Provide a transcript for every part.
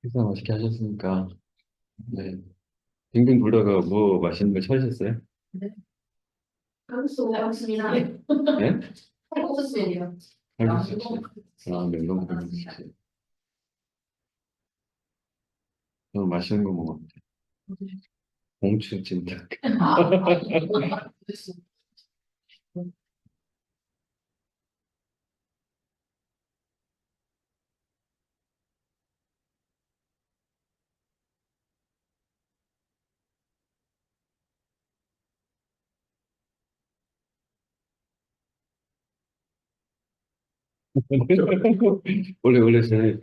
식사 맛있게 하셨습니까? 네. 빙빙 돌다가 뭐 맛있는 거 찾으셨어요? 네. 한국수 오셨습니다. 네? 한국수예요. 칼국수지. 아, 냉동 칼국수지. 저는 맛있는 거 먹었는데. 공추 찜닭. 원래 제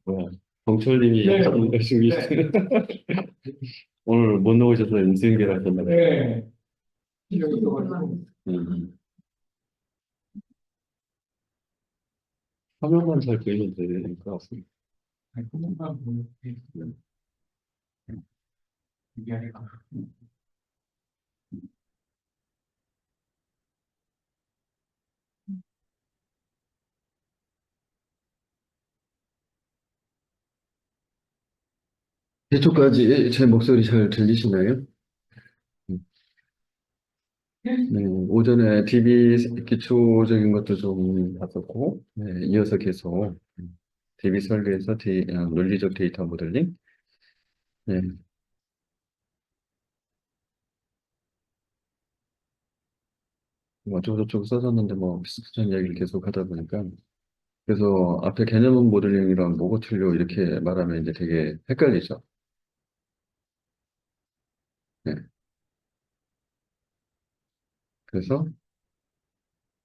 뭐야, 정철님이 네. 열심히 네. 오늘 못 나오셔서 인수인계를 하셨나봐요. 네. 이력이 있어가지고. 음. 화면만 잘 보이면 되는 것 같습니다. 아니, 그것만 보면 네. 이게 아니라. 이쪽까지 제 목소리 잘 들리시나요? 네, 오전에 DB 기초적인 것도 좀 봤었고, 네, 이어서 계속 DB 설계에서 논리적 데이터 모델링, 네, 뭐 어쩌고저쩌고 써졌는데 뭐 비슷한 이야기를 계속 하다 보니까, 그래서 앞에 개념 모델링이랑 뭐가 틀려 이렇게 말하면 이제 되게 헷갈리죠. 네, 그래서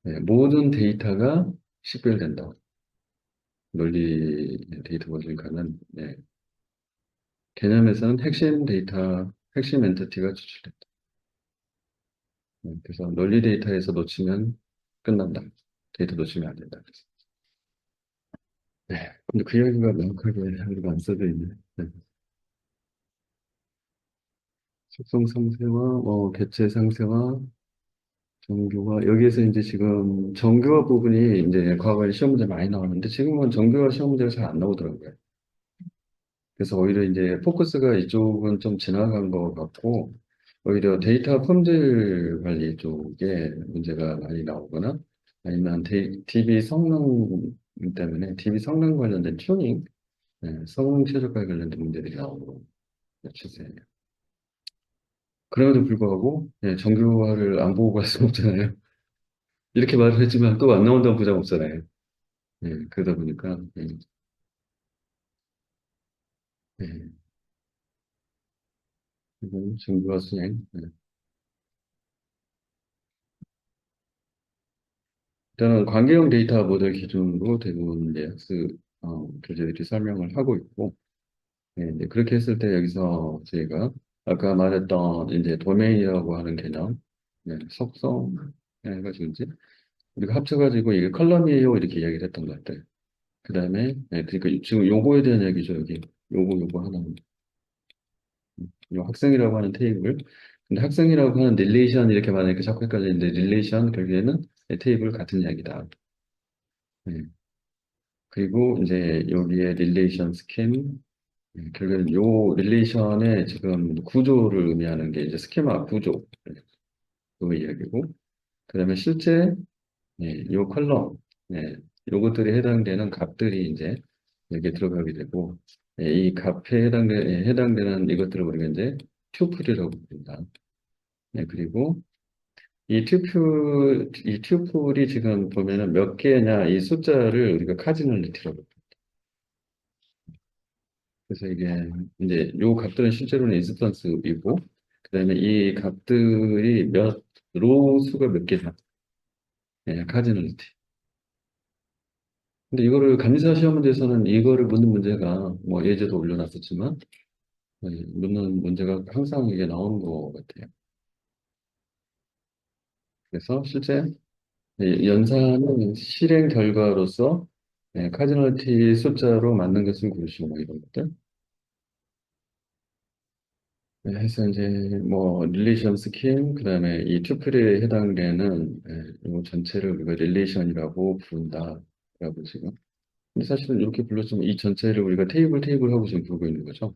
네, 모든 데이터가 식별된다. 논리 데이터 모델링 가면 네, 개념에서는 핵심 데이터, 핵심 엔티티가 추출된다. 그래서 논리 데이터에서 놓치면 끝난다. 데이터 놓치면 안 된다. 그래서. 네. 근데 그 이야기가 명확하게 하나도 안 써져 있네. 네. 속성 상세와 개체 상세와 정교화 여기에서 이제 지금 정교화 부분이 이제 과거에 시험 문제 많이 나왔는데 지금은 정교화 시험 문제가 잘 안 나오더라고요. 그래서 오히려 이제 포커스가 이쪽은 좀 지나간 것 같고 오히려 데이터 품질 관리 쪽에 문제가 많이 나오거나 아니면 DB 성능 때문에 DB 성능 관련된 튜닝, 성능 최저가 관련된 문제들이 나오고 추세예요. 그럼에도 불구하고 정교화를 안 보고 갈 수는 없잖아요. 이렇게 말을 했지만 또 안 나온다는 보장 없잖아요. 그러다 보니까 예, 이건 정교화 수행. 일단은 관계형 데이터 모델 기준으로 대부분 이제 학습 교재들이 설명을 하고 있고, 이제 그렇게 했을 때 여기서 저희가 아까 말했던 이제 도메인이라고 하는 개념, 속성 해가지고 이제 우리가 합쳐가지고 이게 컬럼이에요 이렇게 이야기를 했던 것 같아요. 그 다음에 그러니까 지금 요거에 대한 얘기죠 여기 요거 하나 요 학생이라고 하는 테이블. 근데 학생이라고 하는 릴레이션 이렇게 말하니까 자꾸 헷갈리는데 릴레이션 결국에는 테이블 같은 이야기다. 네. 그리고 이제 여기에 릴레이션 스킨, 결국엔 요 릴레이션의 지금 구조를 의미하는 게 이제 스키마 구조, 그 이야기고, 그 다음에 실제, 요 컬럼, 요것들이 해당되는 값들이 이제 여기에 들어가게 되고, 이 값에 해당되는 이것들을 우리가 이제 튜플이라고 부릅니다. 그리고 이 튜플이 지금 보면은 몇 개냐, 이 숫자를 우리가 카지널리티라고 그래서 이게 이제 요 값들은 실제로는 인스턴스이고 그다음에 이 값들이 몇 로 수가 몇 개냐 카지널리티. 근데 이거를 감사 시험 문제에서는 이거를 묻는 문제가 뭐 예제도 올려놨었지만 묻는 문제가 항상 이게 나오는 것 같아요. 그래서 실제 연산은 실행 결과로서 카지널티 숫자로 맞는 것은 고르시고 뭐 이런 것들. 해서 이제 뭐 릴레이션 스킨 그다음에 이 튜플에 해당되는 이 전체를 우리가 릴레이션이라고 부른다라고 지금 근데 사실은 이렇게 불렀지만 이 전체를 우리가 테이블하고 지금 부르고 있는 거죠.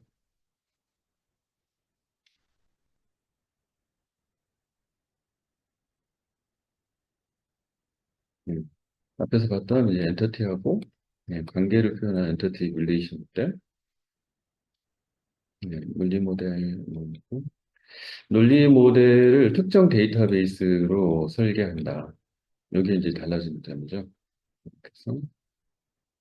음. 앞에서 봤던 이제 엔터티하고 관계를 표현한 엔터티 릴레이션 때 논리 모델, 논리 모델을 특정 데이터베이스로 설계한다. 여기 이제 달라진 점이죠. 그래서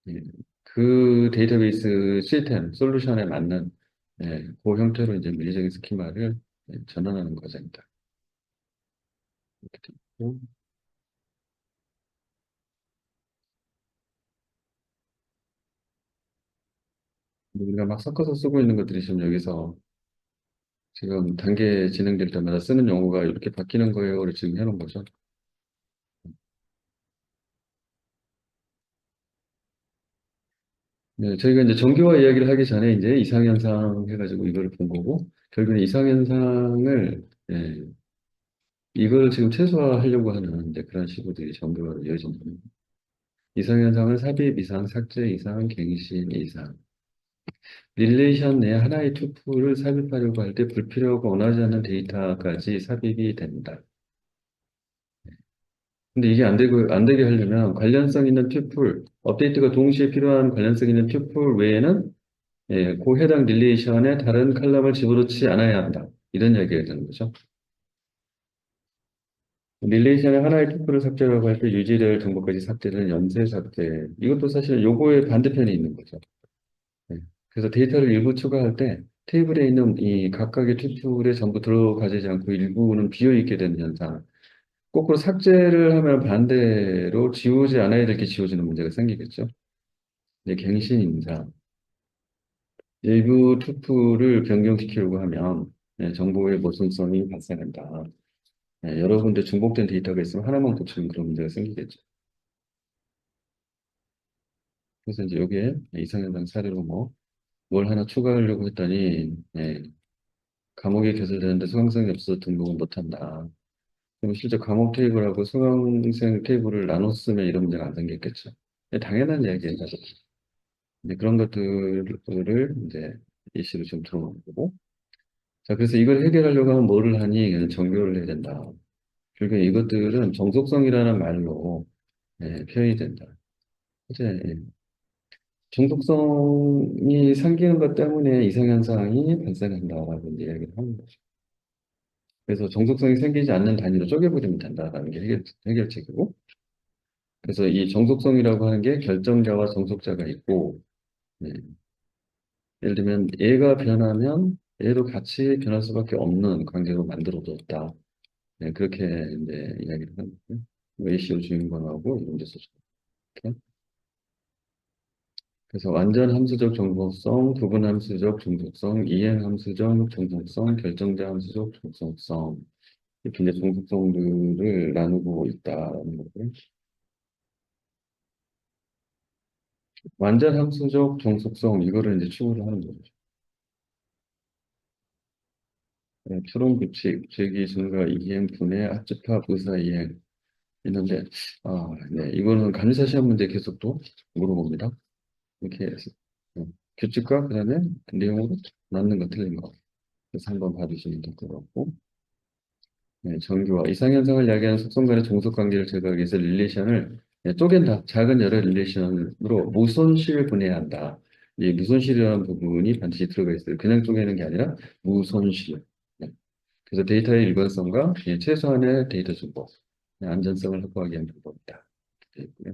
예, 그 데이터베이스 시스템, 솔루션에 맞는 그 형태로 이제 물리적인 스키마를 전환하는 과정이다. 이렇게 돼 있고, 우리가 막 섞어서 쓰고 있는 것들이 지금 여기서 지금 단계 진행될 때마다 쓰는 용어가 이렇게 바뀌는 거예요. 지금 해놓은 거죠. 네, 저희가 이제 정교화 이야기를 하기 전에 이제 이상현상 해가지고 이거를 본 거고, 결국에 이상현상을, 이걸 지금 최소화하려고 하는 이제 그런 시도들이 정교화로 이어진다. 이상현상을 삽입 이상, 삭제 이상, 갱신 이상. 릴레이션 내 하나의 투풀을 삽입하려고 할 때 불필요하고 원하지 않는 데이터까지 삽입이 된다. 근데 이게 안 되게 하려면 관련성 있는 튜플, 업데이트가 동시에 필요한 관련성 있는 튜플 외에는 그 해당 릴레이션에 다른 칼럼을 집어넣지 않아야 한다. 이런 이야기가 되는 거죠. 릴레이션의 하나의 튜플을 삭제라고 할 때 유지될 정보까지 삭제는 연쇄 삭제. 이것도 사실 요거의 반대편이 있는 거죠. 네. 그래서 데이터를 일부 추가할 때 테이블에 있는 이 각각의 튜플에 전부 들어가지 않고 일부는 비어 있게 되는 현상. 거꾸로 삭제를 하면 반대로 지우지 않아야 될 게 지워지는 문제가 생기겠죠. 이제 갱신 인사. 일부 투표를 변경시키려고 하면 정보의 모순성이 발생한다. 여러 군데 중복된 데이터가 있으면 하나만 고치는 그런 문제가 생기겠죠. 그래서 이제 여기에 이상현상 사례로 뭘 하나 추가하려고 했더니 감옥에 개설되는데 수강생이 없어서 등록을 못한다. 그럼 실제 과목 테이블하고 수강생 테이블을 나눠 쓰면 이런 문제가 안 생겼겠죠. 당연한 이야기예요. 사실. 이제 그런 것들을 이제 이슈로 좀 들어오는 거고. 자, 그래서 이걸 해결하려고 하면 뭐를 하니? 정교를 해야 된다. 결국에 이것들은 정속성이라는 말로 표현이 된다. 이제 정속성이 생기는 것 때문에 이상현상이 발생한다라고 이제 이야기를 하는 거죠. 그래서 정속성이 생기지 않는 단위로 쪼개버리면 된다라는 게 해결책이고, 그래서 이 정속성이라고 하는 게 결정자와 정속자가 있고, 네, 예를 들면 얘가 변하면 얘도 같이 변할 수밖에 없는 관계로 만들어뒀다. 네, 그렇게 이제 이야기를 하는 거예요. ACO 주인공하고 이런 데서 이렇게. 그래서 완전 함수적 정속성, 부분 함수적 정속성, 이행 함수적 정속성, 결정자 함수적 정속성. 이렇게 이제 정속성들을 나누고 있다는 거고요. 완전 함수적 정속성, 이거를 이제 추구를 하는 거죠. 추론 규칙, 제기, 증가, 이행, 분해, 합집합, 의사, 이행. 있는데, 이거는 감사 시험 문제 계속 또 물어봅니다. 이렇게 해서, 규칙과 그다음에 내용으로 맞는 거 틀린 거. 그래서 한번 봐주시면 될 것 같고, 정규화. 이상현상을 야기하는 속성 간의 종속 관계를 제거하기 위해서 릴레이션을 쪼갠다. 작은 여러 릴레이션으로 무손실을 분해야 한다. 이 무손실이라는 부분이 반드시 들어가 있어요. 그냥 쪼개는 게 아니라 무손실. 네. 그래서 데이터의 일관성과 최소한의 데이터 정보, 안전성을 확보하기 위한 방법이다. 이렇게 돼 있고요.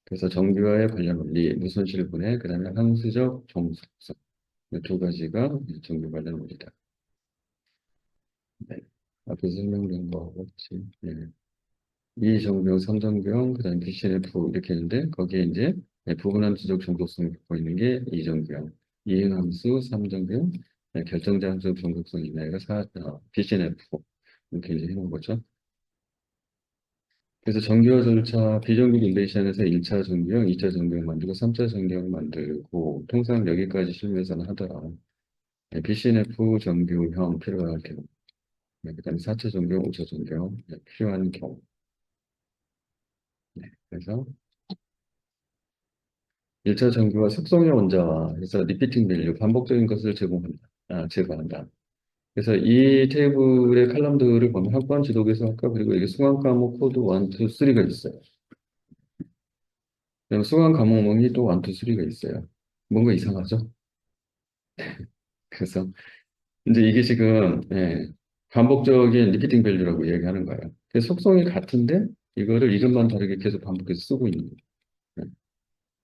그래서 정규화의 관련 원리, 무손실 분해, 그다음에 함수적 정속성 이두 가지가 정규 관련 원리다. 네. 앞에서 설명드린 거하고 같이 이정규형, 삼정규형, 그다음에 BCNF 이렇게 있는데 거기에 이제 부분함수적 정속성을 갖고 있는 게 이정규형, 이행함수, 삼정규형, 결정자 함수적 정속성 이내가 BCNF 이렇게 이제 해놓은 거죠. 그래서 정규화 절차, 비정규 릴레이션에서 1차 정규형, 2차 정규형 만들고 3차 정규형 만들고 통상 여기까지 실무에서는 하더라. BCNF 정규형 필요할 경우, 그다음에 4차 정규형, 5차 정규형 필요한 경우. 그래서 1차 정규와 속성의 원자와 해서 리피팅 밸류, 반복적인 것을 제거한다. 그래서 이 테이블의 칼럼들을 보면 학번, 지도교수 학과, 그리고 여기 수강 과목 코드 1, 2, 3가 있어요. 그리고 수강 과목명이 또 1, 2, 3가 있어요. 뭔가 이상하죠? 그래서 이제 이게 지금 반복적인 리피팅 밸류라고 얘기하는 거예요. 그래서 속성이 같은데 이거를 이름만 다르게 계속 반복해서 쓰고 있는 거예요. 네.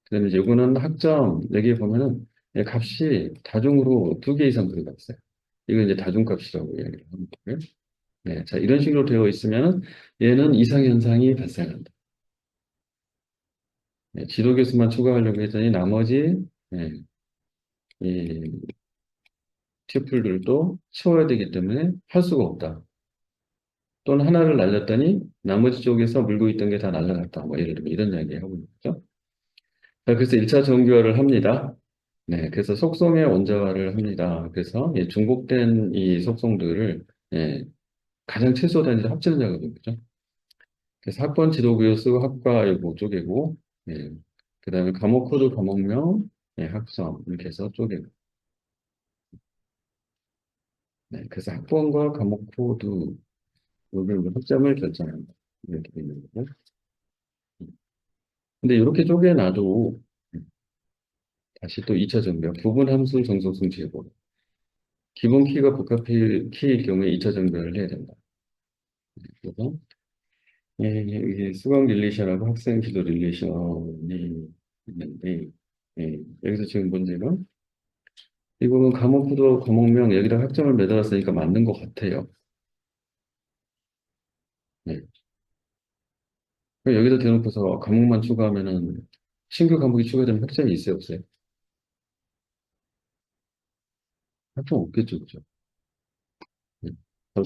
그다음에 이제 이거는 학점 여기에 보면은 값이 다중으로 2개 이상 들어가 있어요. 이거 이제 다중값이라고 얘기를 하는 거예요. 네, 자 이런 식으로 되어 있으면 얘는 이상현상이 발생한다. 네, 지도 교수만 추가하려고 했더니 나머지 이 튜플들도 치워야 되기 때문에 할 수가 없다. 또는 하나를 날렸더니 나머지 쪽에서 물고 있던 게 다 날라갔다. 뭐 예를 들면 이런 이야기 하고 있는 거죠. 자, 그래서 1차 정규화를 합니다. 네, 그래서 속성의 원자화를 합니다. 그래서 중복된 이 속성들을 예, 가장 최소 단위로 합치는 작업인 거죠. 그래서 학번 지도교수 학과 요거 쪼개고, 예, 그다음에 과목 코드 과목명, 학점 이렇게 해서 쪼개고, 네, 그래서 학번과 과목 코드 요걸 학점을 결정한다. 이렇게 되어 있는 거고. 근데 이렇게 쪼개놔도 다시 또 2차 정비야. 부분 함수 정속성 제곱. 기본 키가 복합 키일 경우에 2차 정비를 해야 된다. 그래서 이게 수강 릴레이션하고 학생 기도 릴레이션이 있는데 여기서 지금 문제는 이 부분 과목 코드 과목명 여기다 학점을 매달았으니까 맞는 것 같아요. 네. 그럼 여기다 대놓고서 과목만 추가하면은 신규 과목이 추가되면 학점이 있어요, 없어요? 학점 없겠죠, 그죠? 네.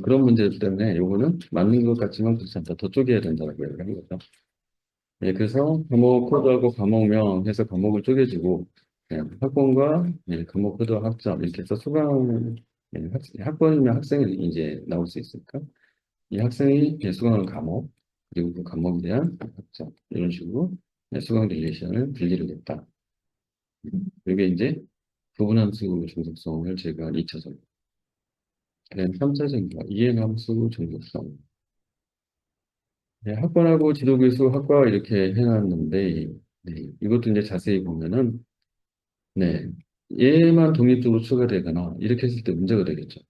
그런 문제 때문에 요거는 맞는 것 같지만 그렇지 않다. 더 쪼개야 된다고 얘기를 한 거죠. 네, 그래서 과목 코드하고 과목명 해서 과목을 쪼개주고 학번과 과목 코드와 학점 이렇게 해서 수강 학번이면 학생이 이제 나올 수 있으니까 이 학생이 수강한 과목 그리고 그 과목에 대한 학점 이런 식으로 수강 릴레이션을 분리를 했다. 이게 이제 부분함수 정속성을 제거한 2차적. 그다음 3차적인 이해함수 정속성. 네, 학번하고 지도교수 학과 이렇게 해놨는데 이것도 이제 자세히 보면은 네, 얘만 독립적으로 추가되거나 이렇게 했을 때 문제가 되겠죠.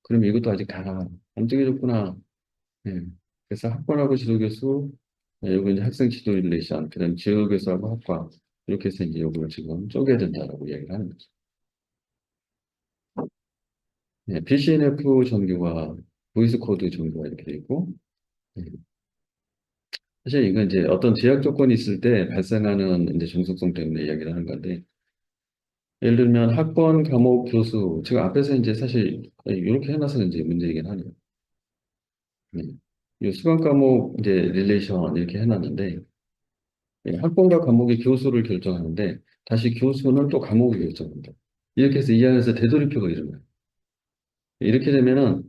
그럼 이것도 아직 다 안 정해졌구나. 네. 그래서 학번하고 지도교수, 여기 이제 학생 지도 릴레이션, 그다음 지도교수하고 학과 이렇게 해서 이제 이걸 지금 쪼개야 된다라고 이야기를 하는 거죠. 네, BCNF 전교와 보이스 코드 전교가 이렇게 돼 있고, 네. 사실 이건 이제 어떤 제약 조건이 있을 때 발생하는 이제 정속성 때문에 이야기를 하는 건데, 예를 들면 학번, 과목, 교수, 지금 앞에서 이제 사실 이렇게 해놔서 이제 문제이긴 하네요. 네. 이 수강 과목 이제 릴레이션 이렇게 해놨는데, 학번과 과목이 교수를 결정하는데, 다시 교수는 또 과목을 결정한다. 이렇게 해서 이 안에서 되돌이표가 일어나요. 이렇게 되면은,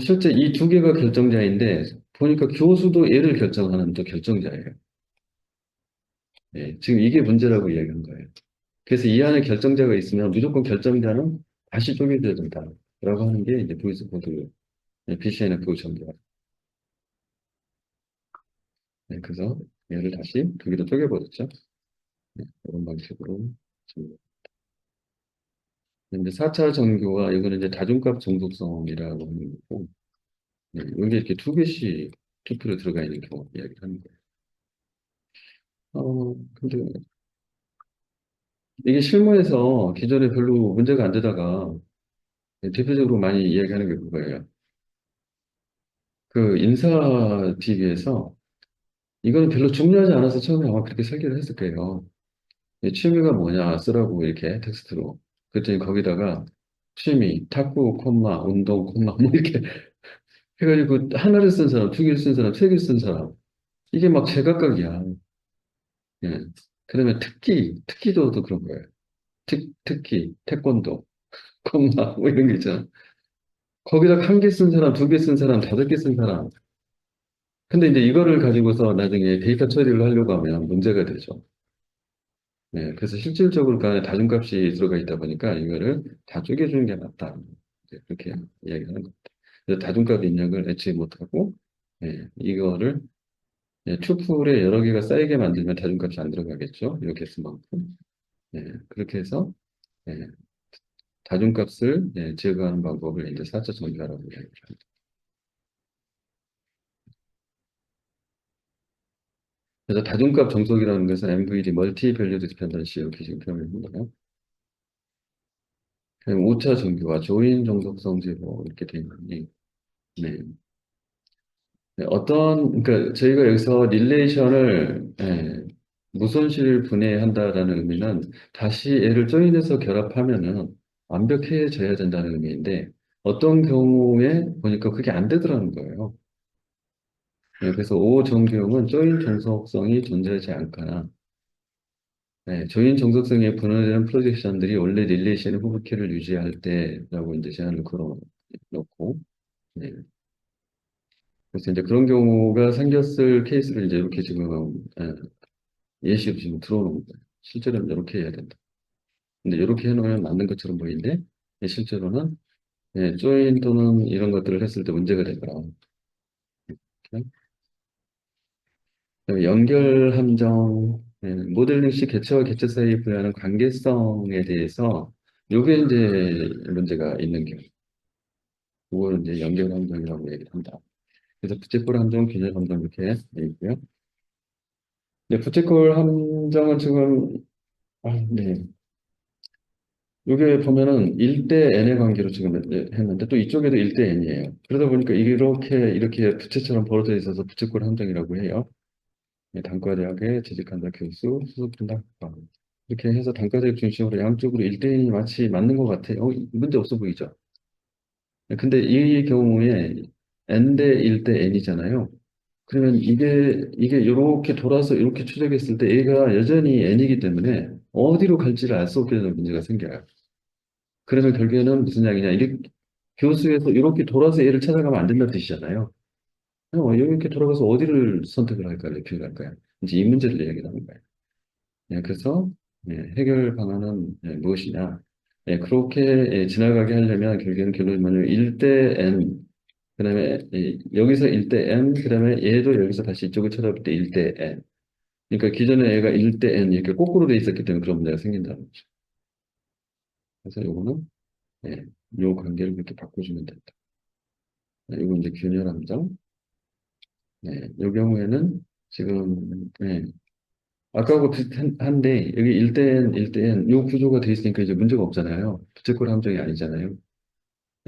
실제 이 두 개가 결정자인데, 보니까 교수도 얘를 결정하는 또 결정자예요. 지금 이게 문제라고 이야기한 거예요. 그래서 이 안에 결정자가 있으면 무조건 결정자는 다시 쪼개져야 된다. 라고 하는 게 이제 보이스 코드, BCNF 전개가. 그래서 얘를 다시 두 개로 쪼개버렸죠. 이런 방식으로. 근데 4차 정교가 이거는 이제 다중값 정속성이라고 하는 거고, 이게 이렇게 두 개씩 투표로 들어가 있는 경우 이야기를 하는 거예요. 근데 이게 실무에서 기존에 별로 문제가 안 되다가 대표적으로 많이 이야기하는 게 그거예요. 그 인사 DB에서 이거는 별로 중요하지 않아서 처음에 아마 그렇게 설계를 했을 거예요. 취미가 뭐냐 쓰라고 이렇게 텍스트로. 그랬더니 거기다가 취미, 탁구, 콤마, 운동, 콤마, 뭐 이렇게 해가지고 하나를 쓴 사람, 두 개를 쓴 사람, 세 개를 쓴 사람. 이게 막 제각각이야. 예. 그다음에 특기도 또 그런 거예요. 특기, 태권도, 콤마, 뭐 이런 게 있잖아. 거기다 한 개 쓴 사람, 두 개 쓴 사람, 다섯 개 쓴 사람. 근데 이제 이거를 가지고서 나중에 데이터 처리를 하려고 하면 문제가 되죠. 네, 그래서 실질적으로 그 안에 다중값이 들어가 있다 보니까 이거를 다 쪼개주는 게 맞다. 이제 그렇게 이야기하는 겁니다. 그래서 다중값 입력을 애초에 못하고, 이거를 투풀에 여러 개가 쌓이게 만들면 다중값이 안 들어가겠죠. 이렇게 쓴 만큼. 그렇게 해서 예, 다중값을 제거하는 방법을 이제 4차 정의라고 이야기합니다. 그래서 다중값 정속이라는 것은 MVD, 멀티 밸류드 디펜던시 이렇게 지금 표현을 했는데요. 5차 정규화, 조인 정속성 제거 이렇게 되어 있는데, 네. 그러니까 저희가 여기서 릴레이션을 무손실 분해한다라는 의미는 다시 얘를 조인해서 결합하면은 완벽해져야 된다는 의미인데 어떤 경우에 보니까 그게 안 되더라는 거예요. 그래서 O 정규형은 조인 정속성이 존재하지 않거나 조인 정속성에 분해되는 프로젝션들이 원래 릴레이션의 후보키를 유지할 때라고 이제 제한을 걸어놓고 네. 그래서 이제 그런 경우가 생겼을 케이스를 이제 이렇게 지금 예시로 지금 들어오는 거예요. 실제로는 이렇게 해야 된다. 근데 이렇게 해놓으면 맞는 것처럼 보이는데 실제로는 조인 또는 이런 것들을 했을 때 문제가 되더라. 이렇게. 그다음에 연결 함정, 모델링식 개체와 개체 사이에 부여하는 관계성에 대해서 요게 이제 문제가 있는 경우. 그거를 이제 연결 함정이라고 얘기를 한다. 그래서 부채꼴 함정, 균열 함정 이렇게 돼 있고요. 부채꼴 함정은 지금 네. 이게 보면은 1대 n의 관계로 지금 했는데 또 이쪽에도 1대 n이에요. 그러다 보니까 이렇게 부채처럼 벌어져 있어서 부채꼴 함정이라고 해요. 단과대학에 재직한다 교수, 수습한다 학과. 이렇게 해서 단과대학 중심으로 양쪽으로 1대 n이 마치 맞는 것 같아요. 문제 없어 보이죠? 근데 이 경우에 n 대 1대 n이잖아요. 그러면 이게 이렇게 돌아서 이렇게 추적했을 때 얘가 여전히 n이기 때문에 어디로 갈지를 알 수 없게 되는 문제가 생겨요. 그러면 결국에는 무슨 이야기냐. 교수에서 이렇게 돌아서 얘를 찾아가면 안 된다는 뜻이잖아요. 이렇게 돌아가서 어디를 선택을 할까요? 레피를 할까요? 이제 이 문제를 이야기하는 거예요. 그래서 해결 방안은 무엇이냐. 그렇게 지나가게 하려면 결국에는 결론이 뭐냐면 1대 n, 그 다음에 여기서 1대 n, 그 다음에 얘도 여기서 다시 이쪽을 쳐다볼 때 1대 n. 그러니까 기존에 얘가 1대 n 이렇게 거꾸로 돼 있었기 때문에 그런 문제가 생긴다는 거죠. 그래서 요거는 요 관계를 그렇게 바꿔주면 된다. 이거 이제 균열 함정. 이 경우에는 지금 아까하고 비슷한데 여기 1대1, 1대1 이 구조가 돼 있으니까 이제 문제가 없잖아요. 부채꼴 함정이 아니잖아요.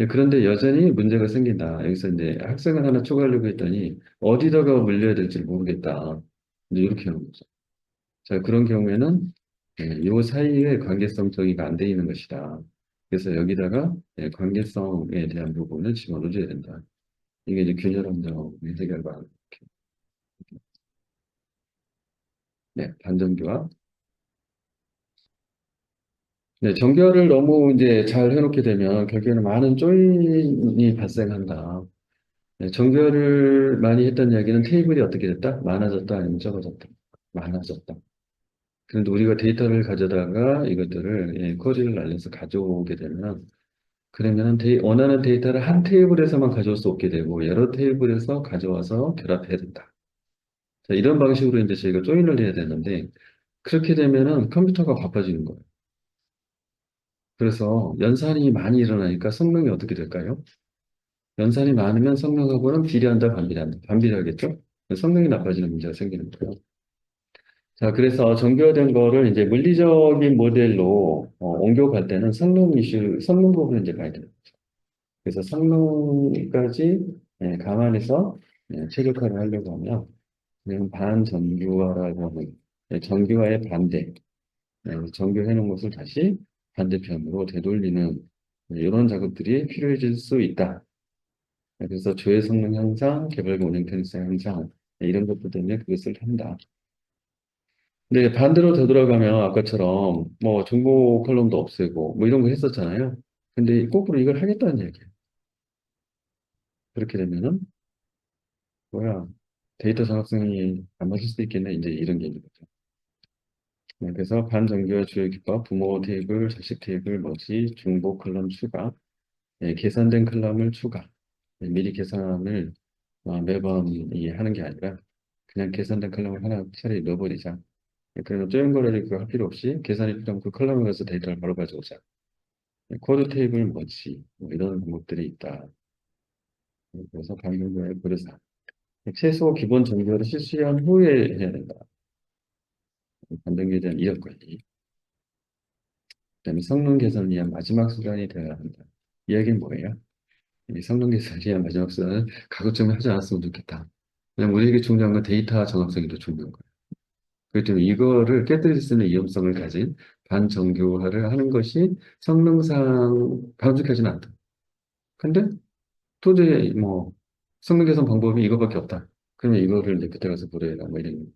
그런데 여전히 문제가 생긴다. 여기서 이제 학생을 하나 추가하려고 했더니 어디다가 물려야 될지 모르겠다. 이제 이렇게 하는 거죠. 자, 그런 경우에는 이 사이에 관계성 정의가 안 돼 있는 것이다. 그래서 여기다가 관계성에 대한 부분을 집어넣어줘야 된다. 이게 이제 균열 함정의 해결방. 반전교와 정교화를 너무 이제 잘 해놓게 되면 결국에는 많은 조인이 발생한다. 정교화를 많이 했던 이야기는 테이블이 어떻게 됐다? 많아졌다 아니면 적어졌다? 많아졌다. 그런데 우리가 데이터를 가져다가 이것들을 쿼리를 날려서 가져오게 되면 그러면 원하는 데이터를 한 테이블에서만 가져올 수 없게 되고 여러 테이블에서 가져와서 결합해야 된다. 자, 이런 방식으로 이제 저희가 조인을 해야 되는데 그렇게 되면은 컴퓨터가 바빠지는 거예요. 그래서 연산이 많이 일어나니까 성능이 어떻게 될까요? 연산이 많으면 성능하고는 비례한다, 반비례한다. 반비례하겠죠? 성능이 나빠지는 문제가 생기는 거예요. 자, 그래서 정교화된 거를 이제 물리적인 모델로 옮겨갈 때는 성능 부분을 이제 봐야 돼요. 그래서 성능까지 감안해서 최적화를 하려고 하면 그냥 반정교화라고 하는 정교화의 반대, 정교해 놓은 것을 다시 반대편으로 되돌리는 이런 작업들이 필요해질 수 있다. 그래서 조회 성능 향상, 개발과 운영 편의성 향상 이런 것들 때문에 그것을 한다. 근데 반대로 되돌아가면 아까처럼 뭐 정보 컬럼도 없애고 뭐 이런 거 했었잖아요. 근데 거꾸로 이걸 하겠다는 얘기예요. 그렇게 되면은 뭐야 데이터 정확성이 안 맞을 수도 있겠네 이제 이런 게 있는 거죠. 네, 그래서 반정교와 주요 기법, 부모 테이블, 자식 테이블, 머지, 중복 컬럼 추가, 네, 계산된 컬럼을 추가. 네, 미리 계산을 매번 하는 게 아니라 그냥 계산된 컬럼을 하나 차라리 넣어버리자. 네, 그러면 조형거래를 그거 할 필요 없이 계산이 필요하면 그 컬럼을 가서 데이터를 바로 가져오자. 네, 코드 테이블 머지 뭐 이런 방법들이 있다. 네, 그래서 반정교의 고려사. 최소 기본 정보를 실시한 후에 해야 된다. 반등에 대한 이력 관리. 그다음에 성능 개선을 위한 마지막 수단이 되어야 한다. 이 얘기는 뭐예요? 이 성능 개선을 위한 마지막 수단은 가급적이면 하지 않았으면 좋겠다. 왜냐면 우리에게 중요한 건 데이터 정확성이 더 중요한 거예요. 그렇기 때문에 이거를 깨뜨릴 수 있는 위험성을 가진 반정교화를 하는 것이 성능상 바람직하지는 않다. 근데 도저히 뭐 성능 개선 방법이 이거밖에 없다. 그러면 이거를 이제 그때 가서 고려해라 뭐 이런